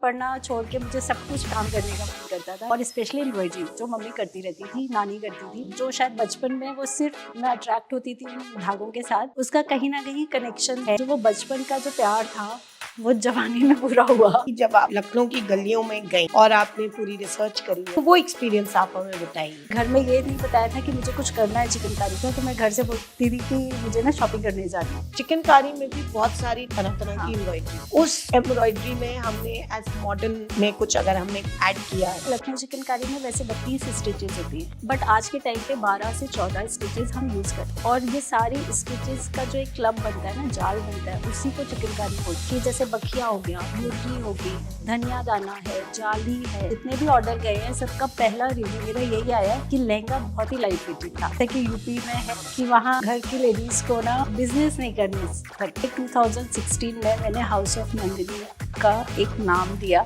पढ़ना छोड़ के मुझे सब कुछ काम करने का मन करता था, और स्पेशली एम्ब्रॉयडरी जो मम्मी करती रहती थी, नानी करती थी, जो शायद बचपन में वो सिर्फ मैं अट्रैक्ट होती थी उन धागों के साथ, उसका कहीं ना कहीं कनेक्शन है। जो वो बचपन का जो प्यार था वो जवानी में पूरा हुआ। जब आप लखनऊ की गलियों में गई और आपने पूरी रिसर्च करी है, तो वो एक्सपीरियंस आप हमें बताइए। घर में ये नहीं बताया था कि मुझे कुछ करना है चिकनकारी का, तो मैं घर से बोलती थी कि मुझे ना शॉपिंग करने जानी है। चिकनकारी में भी बहुत सारी तरह तरह की एम्ब्रॉयडरी, उस एम्ब्रॉयडरी में हमने एज मॉडर्न में कुछ अगर हमने ऐड किया है। लखनऊ चिकनकारी में वैसे 32 स्टिचेस होती है, बट आज के टाइम पे 12 से 14 स्टिचेस हम यूज करते हैं, और ये सारी स्टिचेस का जो एक क्लब बनता है ना, जाल बनता है, उसी को चिकनकारी बोलते हैं। जैसे बखिया हो गया, मुर्गी हो गई, धनिया दाना है, जाली है, जितने भी ऑर्डर गए हैं सबका पहला रिव्यू मेरा यही आया कि लहंगा बहुत ही लाइट वेटेड था। जैसे कि यूपी में है कि वहाँ घर की लेडीज को ना बिजनेस नहीं करने सकते। 2016 में मैंने हाउस ऑफ नंदिनी का एक नाम दिया।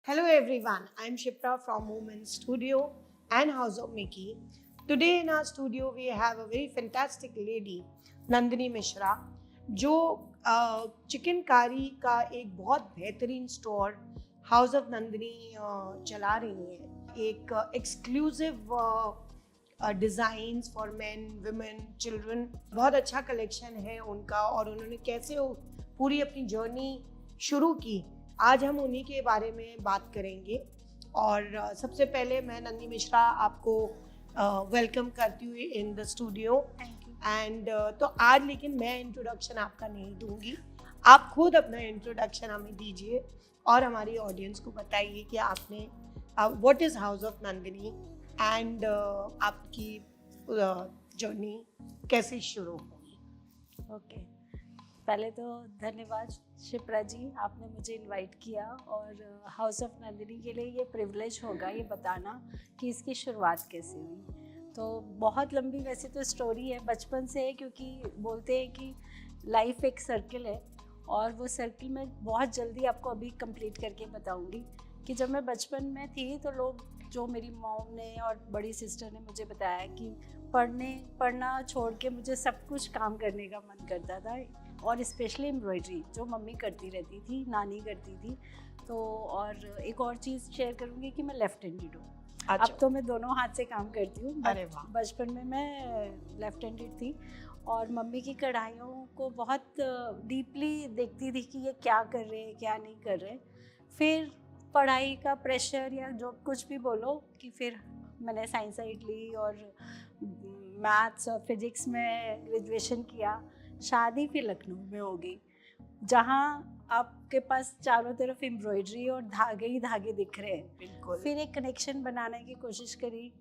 Hello everyone, I am Shipra from Women's Studio and House of Mickey. Today in our studio we have a very fantastic lady, Nandini Mishra, जो चिकनकारी का एक बहुत बेहतरीन स्टोर हाउस ऑफ नंदिनी चला रही हैं। एक exclusive designs for main, women, children, बहुत अच्छा कलेक्शन है उनका, और उन्होंने कैसे पूरी अपनी जर्नी शुरू की, आज हम उन्हीं के बारे में बात करेंगे। और सबसे पहले मैं नंदिनी मिश्रा आपको वेलकम करती हूँ इन द स्टूडियो। एंड तो आज लेकिन मैं इंट्रोडक्शन आपका नहीं दूंगी, आप खुद अपना इंट्रोडक्शन हमें दीजिए और हमारी ऑडियंस को बताइए कि आपने what is house of Nandini and आपकी जर्नी कैसे शुरू हुई। ओके, पहले तो धन्यवाद शिप्रा जी, आपने मुझे इनवाइट किया, और हाउस ऑफ नंदिनी के लिए ये प्रिविलेज होगा ये बताना कि इसकी शुरुआत कैसे हुई। तो बहुत लंबी वैसे तो स्टोरी है, बचपन से है, क्योंकि बोलते हैं कि लाइफ एक सर्किल है, और वो सर्किल मैं बहुत जल्दी आपको अभी कंप्लीट करके बताऊंगी कि जब मैं बचपन में थी तो लोग, जो मेरी मॉम ने और बड़ी सिस्टर ने मुझे बताया कि पढ़ना छोड़ के मुझे सब कुछ काम करने का मन करता था, और स्पेशली एम्ब्रॉयडरी जो मम्मी करती रहती थी, नानी करती थी। तो और एक और चीज़ शेयर करूँगी कि मैं लेफ्ट हैंडेड हूँ। अच्छा। अब तो मैं दोनों हाथ से काम करती हूँ, अरे वाह। बचपन में मैं लेफ्ट हैंडेड थी, और मम्मी की कढ़ाइयों को बहुत डीपली देखती थी कि ये क्या कर रहे हैं, क्या नहीं कर रहे। फिर पढ़ाई का प्रेशर या जो कुछ भी बोलो, कि फिर मैंने साइंस साइड ली और मैथ्स और फिजिक्स में ग्रेजुएशन किया। शादी फिर लखनऊ में हो गई, जहाँ आपके पास चारों तरफ एम्ब्रॉयडरी और धागे ही धागे दिख रहे हैं। बिल्कुल। फिर एक कनेक्शन बनाने की कोशिश करी,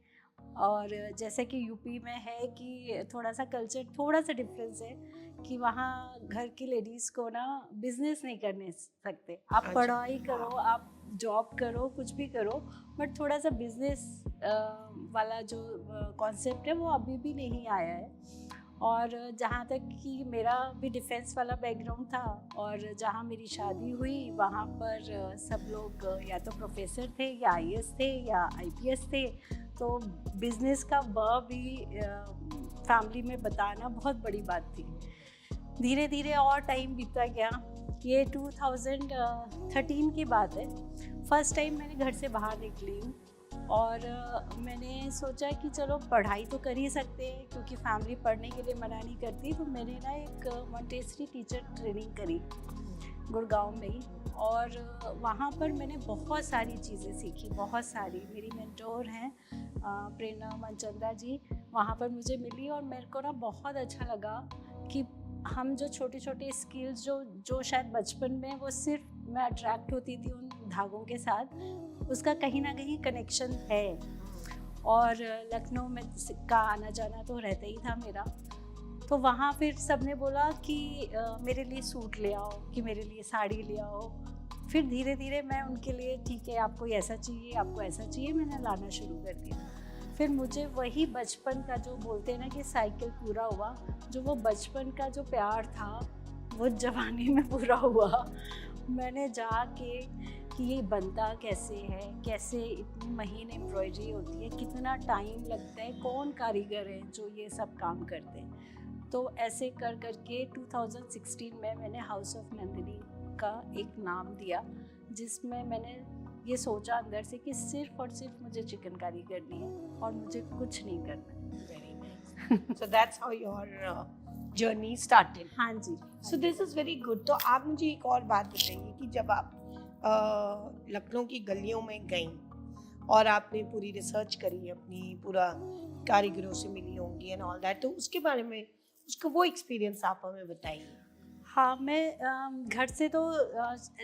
और जैसे कि यूपी में है कि थोड़ा सा कल्चर थोड़ा सा डिफरेंस है कि वहाँ घर की लेडीज़ को ना बिजनेस नहीं करने सकते। आप अच्छा। पढ़ाई करो, आप जॉब करो, कुछ भी करो, बट थोड़ा सा बिजनेस वाला जो कॉन्सेप्ट है वो अभी भी नहीं आया है। और जहाँ तक कि मेरा भी डिफेंस वाला बैकग्राउंड था, और जहाँ मेरी शादी हुई वहाँ पर सब लोग या तो प्रोफेसर थे या आईएएस थे या आईपीएस थे, तो बिजनेस का भी फैमिली में बताना बहुत बड़ी बात थी। धीरे धीरे और टाइम बीतता गया, ये 2013 की बात है। फर्स्ट टाइम मैंने घर से बाहर निकली हूँ, और मैंने सोचा कि चलो पढ़ाई तो कर ही सकते हैं, क्योंकि फैमिली पढ़ने के लिए मना नहीं करती। तो मैंने ना एक मॉन्टेसरी टीचर ट्रेनिंग करी गुड़गांव में ही, और वहाँ पर मैंने बहुत सारी चीज़ें सीखी, बहुत सारी। मेरी मेंटोर हैं प्रेरणा मनचंदा जी, वहाँ पर मुझे मिली, और मेरे को ना बहुत अच्छा लगा कि हम जो छोटे छोटे स्किल्स जो शायद बचपन में वो सिर्फ मैं अट्रैक्ट होती थी उन धागों के साथ, उसका कहीं ना कहीं कनेक्शन है। और लखनऊ में का आना जाना तो रहता ही था मेरा। तो वहाँ फिर सबने बोला कि मेरे लिए सूट ले आओ, कि मेरे लिए साड़ी ले आओ। फिर धीरे धीरे मैं उनके लिए, ठीक है आपको ऐसा चाहिए, आपको ऐसा चाहिए, मैंने लाना शुरू कर दिया। फिर मुझे वही बचपन का जो बोलते हैं ना कि साइकिल पूरा हुआ, जो वो बचपन का जो प्यार था वो जवानी में पूरा हुआ। मैंने जाके कि ये बनता कैसे है, कैसे इतनी महीन एम्ब्रॉयडरी होती है, कितना टाइम लगता है, कौन कारीगर है जो ये सब काम करते हैं। तो ऐसे कर करके 2016 में मैंने हाउस ऑफ नंदिनी का एक नाम दिया, जिसमें मैंने ये सोचा अंदर से कि सिर्फ और सिर्फ मुझे चिकनकारी करनी है और मुझे कुछ नहीं करना है। Very nice. So that's how your journey started. हाँ जी। So this is very good. तो आप मुझे एक और बात बताइए कि जब आप लखनऊ की गलियों में गईं और आपने पूरी रिसर्च करी, अपनी पूरा कारीगरों से मिली होंगी एंड ऑल दैट, तो उसके बारे में उसका वो एक्सपीरियंस आप हमें बताइए। हाँ, मैं घर से तो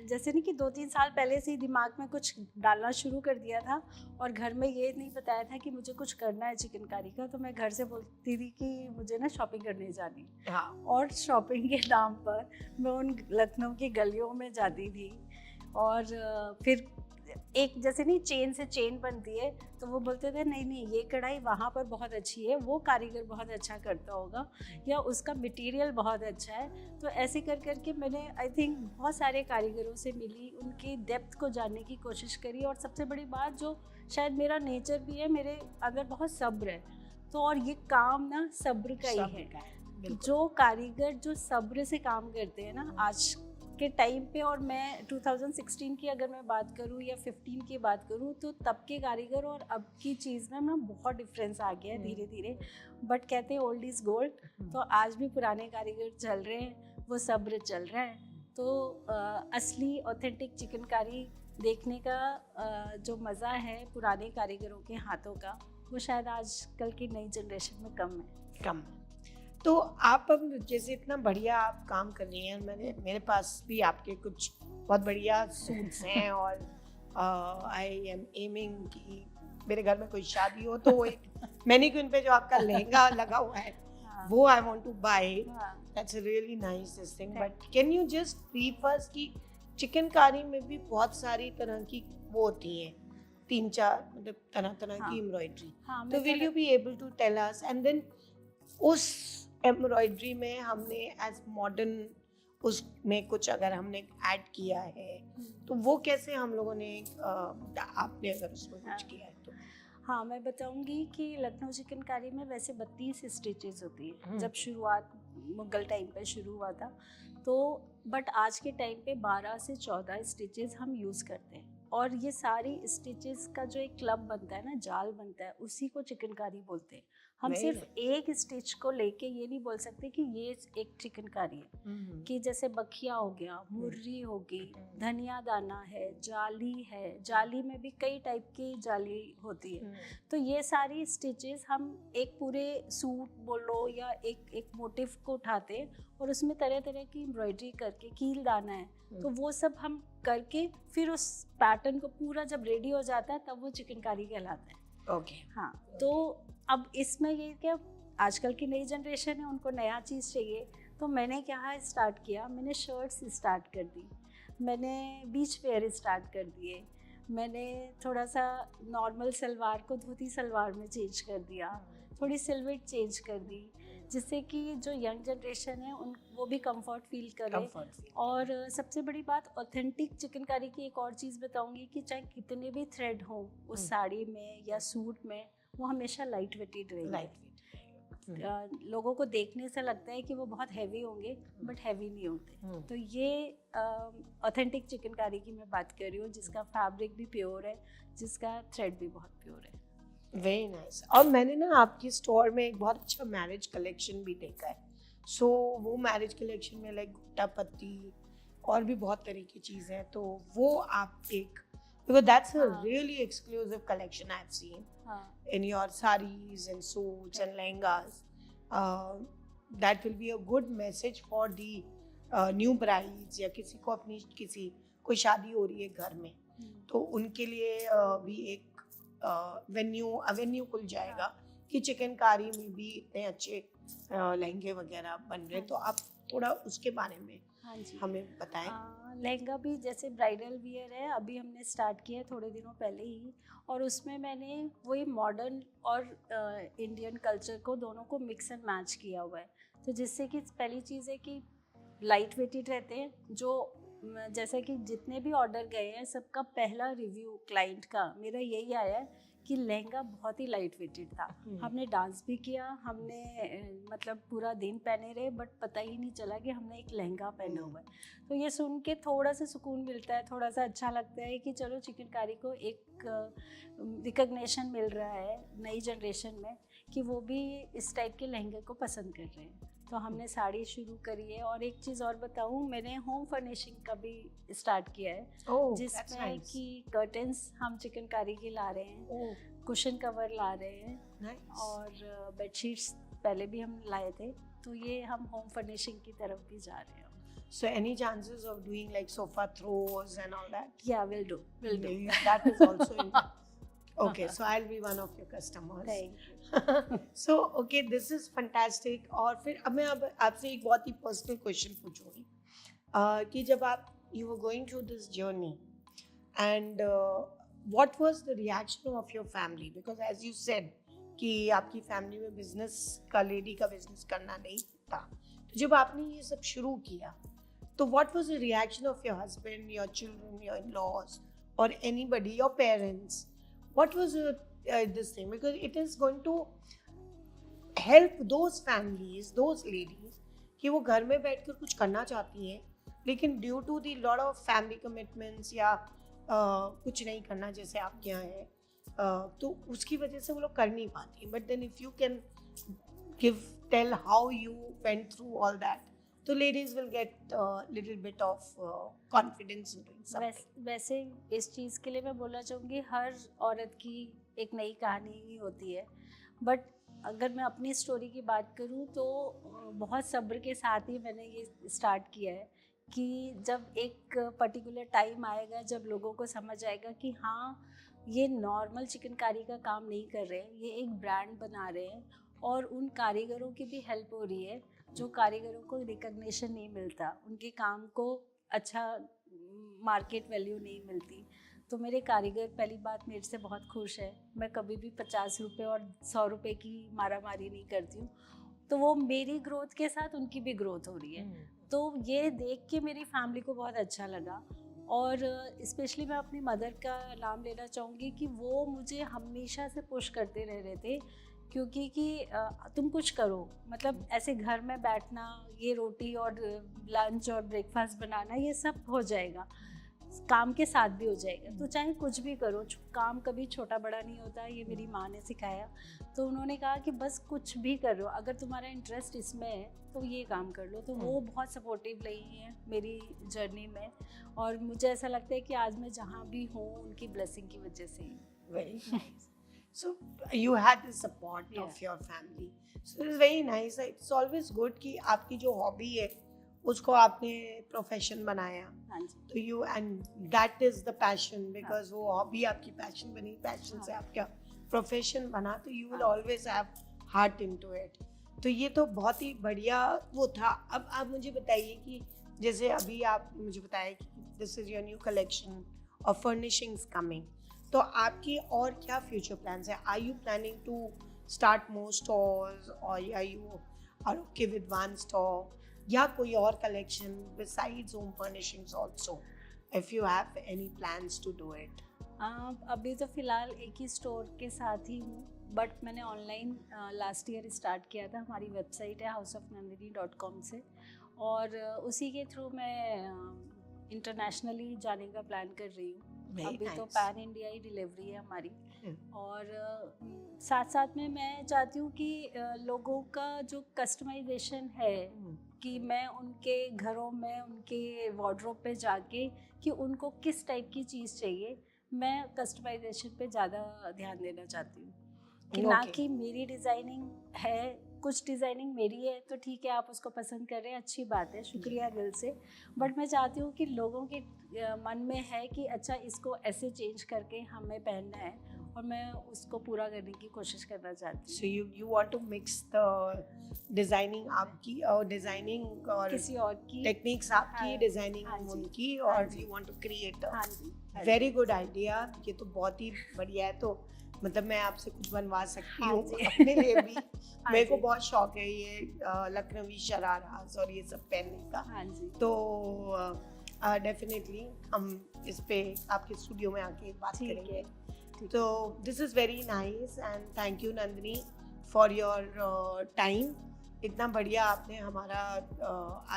जैसे नहीं कि 2-3 साल पहले से ही दिमाग में कुछ डालना शुरू कर दिया था, और घर में ये नहीं बताया था कि मुझे कुछ करना है चिकनकारी का। तो मैं घर से बोलती थी कि मुझे ना शॉपिंग करने जानी, हाँ, और शॉपिंग के नाम पर मैं उन लखनऊ की गलियों में जाती थी। और फिर एक जैसे नहीं चेन से चेन बनती है, तो वो बोलते थे नहीं नहीं ये कढ़ाई वहाँ पर बहुत अच्छी है, वो कारीगर बहुत अच्छा करता होगा, या उसका मटेरियल बहुत अच्छा है। तो ऐसे कर करके मैंने आई थिंक बहुत सारे कारीगरों से मिली, उनकी डेप्थ को जानने की कोशिश करी। और सबसे बड़ी बात, जो शायद मेरा नेचर भी है, मेरे अंदर बहुत सब्र है। तो और ये काम ना सब्र का ही है। जो कारीगर जो सब्र से काम करते हैं ना आज के टाइम पे, और मैं 2016 की अगर मैं बात करूँ या 15 की बात करूँ, तो तब के कारीगर और अब की चीज़ में ना बहुत डिफरेंस आ गया है धीरे धीरे। बट कहते हैं ओल्ड इज़ गोल्ड, तो आज भी पुराने कारीगर चल रहे हैं, वो सब्र चल रहा है। तो असली ऑथेंटिक चिकनकारी देखने का जो मज़ा है पुराने कारीगरों के हाथों का, वो शायद आजकल की नई जनरेशन में कम है। कम। तो आप अब जैसे इतना बढ़िया आप काम कर रही हैं, मेरे पास भी आपके कुछ बहुत बढ़िया सूट्स हैं, और आई एम एमिंग कि मेरे घर में कोई शादी हो तो वो एक मैनीक्विन पे जो आपका लहंगा लगा हुआ है, वो I want to buy. That's really nice this thing. But can you just brief us कि चिकनकारी में भी बहुत सारी तरह की वो होती है, 3-4 मतलब तरह तरह की एम्ब्रॉयडरी। तो will you be able to tell us, and then उस एम्ब्रॉयडरी में हमने एज मॉडर्न उसमें कुछ अगर हमने ऐड किया है तो वो कैसे हम लोगों ने आपने अगर उसमें कुछ किया है तो। हाँ, मैं बताऊंगी कि लखनऊ चिकनकारी में वैसे 32 स्टिचेस होती है। जब शुरुआत मुगल टाइम पे शुरू हुआ था, तो बट आज के टाइम पे 12 से 14 स्टिचेस हम यूज़ करते हैं। और ये सारी स्टिचेस का जो एक क्लब बनता है ना, जाल बनता है, उसी को चिकनकारी बोलते हैं। हम सिर्फ एक स्टिच को लेके ये नहीं बोल सकते कि ये एक चिकनकारी है। कि जैसे बखिया हो गया, मुर्री होगी, धनिया दाना है, जाली है, जाली में भी कई टाइप की जाली होती है। तो ये सारी स्टिचेस हम एक पूरे सूट बोलो या एक मोटिव को उठाते हैं, और उसमें तरह तरह की एम्ब्रॉयडरी करके, कील दाना है, तो वो सब हम करके फिर उस पैटर्न को पूरा जब रेडी हो जाता है तब वो चिकनकारी कहलाता है। ओके। हाँ, तो अब इसमें ये क्या, आजकल की नई जनरेशन है, उनको नया चीज़ चाहिए। तो मैंने क्या स्टार्ट किया, मैंने शर्ट्स स्टार्ट कर दी, मैंने बीच वेयर स्टार्ट कर दिए, मैंने थोड़ा सा नॉर्मल सलवार को धोती सलवार में चेंज कर दिया, थोड़ी सिल्वेट चेंज कर दी, जिससे कि जो यंग जनरेशन है उन वो भी कंफर्ट फील करे। और सबसे बड़ी बात, ऑथेंटिक चिकनकारी की एक और चीज़ बताऊंगी कि चाहे कितने भी थ्रेड हों उस साड़ी में या सूट में, वो हमेशा लाइट वेटेड रहेगी। लोगों को देखने से लगता है कि वो बहुत हैवी होंगे, बट हैवी नहीं होते। तो ये ऑथेंटिक चिकनकारी की मैं बात कर रही हूँ, जिसका फैब्रिक भी प्योर है, जिसका थ्रेड भी बहुत प्योर है। Very nice. और मैंने ना आपकी स्टोर में एक बहुत अच्छा मैरिज कलेक्शन भी देखा है। सो वो मैरिज कलेक्शन में लाइक गुट्टा पत्ती और भी बहुत तरह की चीज़ें हैं, तो वो आप एक, because that's a really exclusive collection I've seen in your sarees and suits and lehengas. That will be a good message for the new brides, या किसी को अपनी कोई शादी हो रही है घर में, तो उनके लिए भी एक वेन्यू खुल जाएगा कि चिकनकारी में भी इतने अच्छे लहंगे वगैरह बन रहे। तो आप थोड़ा उसके बारे में हमें बताएं। लहंगा भी जैसे ब्राइडल वियर है, अभी हमने स्टार्ट किया है थोड़े दिनों पहले ही, और उसमें मैंने वही मॉडर्न और इंडियन कल्चर को दोनों को मिक्स एंड मैच किया हुआ है। तो जिससे कि पहली चीज़ है कि लाइट वेटेड रहते हैं, जो जैसे कि जितने भी ऑर्डर गए हैं सबका पहला रिव्यू क्लाइंट का मेरा यही आया है कि लहंगा बहुत ही लाइट वेटेड था। हमने डांस भी किया, हमने मतलब पूरा दिन पहने रहे, बट पता ही नहीं चला कि हमने एक लहंगा पहना हुआ है। तो ये सुन के थोड़ा सा सुकून मिलता है, थोड़ा सा अच्छा लगता है कि चलो चिकनकारी को एक रिकग्निशन मिल रहा है नई जनरेशन में कि वो भी इस टाइप के लहंगे को पसंद कर रहे हैं। तो हमने साड़ी शुरू करी है। और एक चीज़ और बताऊँ, मैंने होम फर्निशिंग का भी स्टार्ट किया है, जिसमें कि कर्टन्स हम चिकनकारी के ला रहे हैं, कुशन कवर ला रहे हैं, और बेडशीट्स पहले भी हम लाए थे। तो ये हम होम फर्निशिंग की तरफ भी जा रहे हैं। So any chances of doing like sofa throws and all that? Yeah, we'll do. That is also in. Okay, so I'll be one of your customers. Thank you. So okay, this is fantastic. और फिर अब मैं आपसे एक बहुत ही personal question पूछूंगी कि जब आप you were going through this journey and what was the reaction of your family? Because as you said कि आपकी फैमिली में बिजनेस का, लेडी का बिजनेस करना नहीं था, तो जब आपने ये सब शुरू किया तो what was the reaction of your husband, your children, your in-laws, or anybody, your parents? What was this thing? Because it is going to help those families, those ladies, कि वो घर में बैठकर कुछ करना चाहती हैं, लेकिन due to the lot of family commitments या कुछ नहीं करना जैसे आपके यहाँ है, तो उसकी वजह से वो लोग कर नहीं पाती. But then if you can tell how you went through all that, तो ladies will get little bit of confidence in doing something. वैसे इस चीज़ के लिए मैं बोलना चाहूँगी, हर औरत की एक नई कहानी ही होती है, बट अगर मैं अपनी स्टोरी की बात करूँ तो बहुत सब्र के साथ ही मैंने ये स्टार्ट किया है कि जब एक पर्टिकुलर टाइम आएगा जब लोगों को समझ आएगा कि हाँ, ये नॉर्मल चिकनकारी का काम नहीं कर रहे हैं, ये एक ब्रांड बना रहे हैं, और उन कारीगरों की भी हेल्प हो रही है जो कारीगरों को रिकग्निशन नहीं मिलता, उनके काम को अच्छा मार्केट वैल्यू नहीं मिलती। तो मेरे कारीगर पहली बात मेरे से बहुत खुश है। मैं कभी भी 50 रुपये और 100 रुपये की मारामारी नहीं करती हूँ, तो वो मेरी ग्रोथ के साथ उनकी भी ग्रोथ हो रही है। तो ये देख के मेरी फैमिली को बहुत अच्छा लगा। और स्पेशली मैं अपनी मदर का नाम लेना चाहूँगी कि वो मुझे हमेशा से पुश करते रह रहे थे, क्योंकि कि तुम कुछ करो, मतलब ऐसे घर में बैठना, ये रोटी और लंच और ब्रेकफास्ट बनाना ये सब हो जाएगा, काम के साथ भी हो जाएगा, तो चाहे कुछ भी करो, काम कभी छोटा बड़ा नहीं होता, ये मेरी माँ ने सिखाया। तो उन्होंने कहा कि बस कुछ भी करो, अगर तुम्हारा इंटरेस्ट इसमें है तो ये काम कर लो। तो वो बहुत सपोर्टिव रही हैं मेरी जर्नी में, और मुझे ऐसा लगता है कि आज मैं जहाँ भी हूँ उनकी ब्लेसिंग की वजह से ही। Very nice. So you had the support of your family. So it's very nice. It's always good कि आपकी जो हॉबी है उसको आपने प्रोफेशन बनाया. हाँ जी. तो you, and that is the passion, because वो हॉबी आपकी पैशन बनी, पैशन से आपका प्रोफेशन बना, तो you will always have heart into it. तो ये तो बहुत ही बढ़िया वो था. अब आप मुझे बताइए कि जैसे अभी आप मुझे बताया कि this is your new collection of furnishings coming. तो आपकी और क्या फ्यूचर प्लान्स है? Are you planning to start more stores, और are you okay with one store, या कोई और collection besides home furnishings also, if you have any plans to do it? अभी तो फ़िलहाल एक ही स्टोर के साथ ही हूँ, बट मैंने ऑनलाइन लास्ट ईयर स्टार्ट किया था। हमारी वेबसाइट है houseofnandini.com से, और उसी के थ्रू मैं इंटरनेशनली जाने का प्लान कर रही हूँ। अभी तो पैन इंडिया ही डिलीवरी है हमारी। और साथ साथ में मैं चाहती हूँ कि लोगों का जो कस्टमाइजेशन है, कि मैं उनके घरों में, उनके वार्डरोब पे जाके कि उनको किस टाइप की चीज़ चाहिए, मैं कस्टमाइजेशन पे ज़्यादा ध्यान देना चाहती हूँ, कि ना कि मेरी डिज़ाइनिंग है, कुछ डिज़ाइनिंग मेरी है तो ठीक है, आप उसको पसंद कर रहे हैं, अच्छी बात है, शुक्रिया दिल से, बट मैं चाहती हूँ कि लोगों के मन में है कि अच्छा इसको ऐसे चेंज करके हमें पहनना है, और मैं उसको पूरा करने की कोशिश करना चाहती हूँ। So you want to mix the designing आपकी और डिजाइनिंग और किसी और की टेक्निक्स आपकी, डिजाइनिंग उनकी, और यू वांट टू क्रिएट हाँ वेरी गुड आइडिया। ये तो बहुत ही बढ़िया है। तो मतलब मैं आपसे कुछ बनवा सकती हूँ अपने लिए भी। मेरे को बहुत शौक है ये लखनवी शराराज और ये सब पहनने का। हाँ जी। तो डेफिनेटली हम इस पे आपके स्टूडियो में आके बात करेंगे। So this is very nice and thank you Nandini for your time. इतना बढ़िया आपने हमारा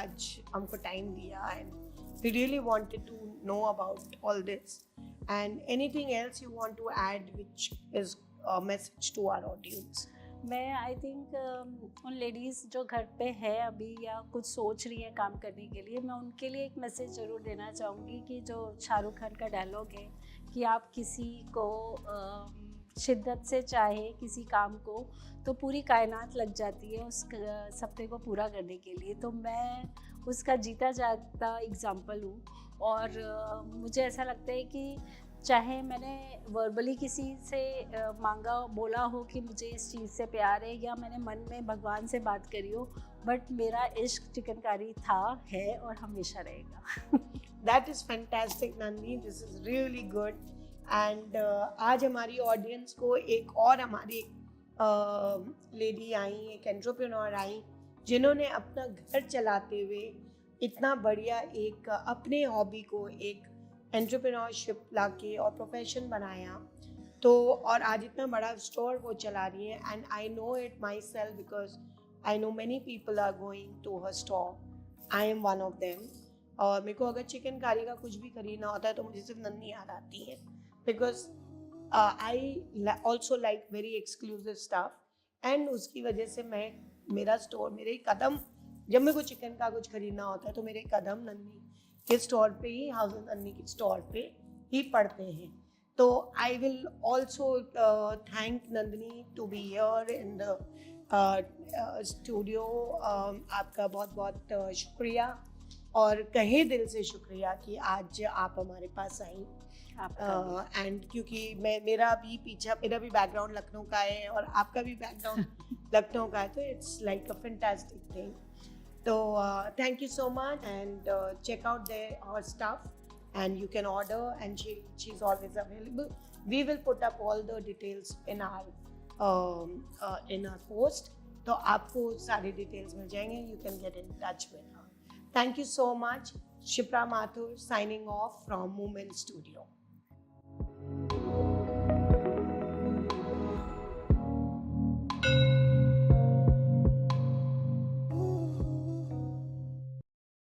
आज हमको टाइम दिया and we really wanted to know about all this. And anything else you want to add which is a message to our audience? मैं I think उन ladies जो घर पे है अभी या कुछ सोच रही है काम करने के लिए, मैं उनके लिए एक मैसेज ज़रूर देना चाहूँगी कि जो शाहरुख खान का डायलॉग है कि आप किसी को शिद्दत से चाहे किसी काम को तो पूरी कायनात लग जाती है उस सपने को पूरा करने के लिए। तो मैं उसका जीता जागता एग्जाम्पल हूँ और मुझे ऐसा लगता है कि चाहे मैंने वर्बली किसी से मांगा बोला हो कि मुझे इस चीज़ से प्यार है या मैंने मन में भगवान से बात करी हो, बट मेरा इश्क चिकनकारी था, है और हमेशा रहेगा। That is fantastic Nandini, this is really good. And आज हमारी ऑडियंस को एक और हमारी लेडी आई, एक एंटरप्रेन्योर आई जिन्होंने अपना घर चलाते हुए इतना बढ़िया एक अपने हॉबी को एक एंटरप्रेन्योरशिप लाके और प्रोफेशन बनाया। तो और आज इतना बड़ा स्टोर वो चला रही है and I know it myself because I know many people are going to her store, I am one of them. और मेरे को अगर चिकन कारी का कुछ भी खरीदना होता है तो मुझे सिर्फ नन्ही याद आती है because I also like very exclusive stuff and उसकी वजह से मैं मेरा स्टोर मेरे कदम जब मेरे को चिकन का कुछ खरीदना होता है तो मेरे कदम नन्ही के स्टोर पे ही, हाउस नन्ही के स्टोर पे ही पड़ते हैं। तो I will also thank Nandini to be here in the studio. आपका बहुत बहुत शुक्रिया और कहे दिल से शुक्रिया कि आज आप हमारे पास आई। एंड क्योंकि मेरा भी बैकग्राउंड लखनऊ का है और आपका भी बैकग्राउंड लखनऊ का है तो it's like a fantastic thing. So thank you so much and check out our stuff and you can order and she's always available. We will put up all the details in our post. तो आपको सारे details मिल जाएंगे. You can get in touch with her. Thank you so much. Shipra Mathur signing off from Movement Studio.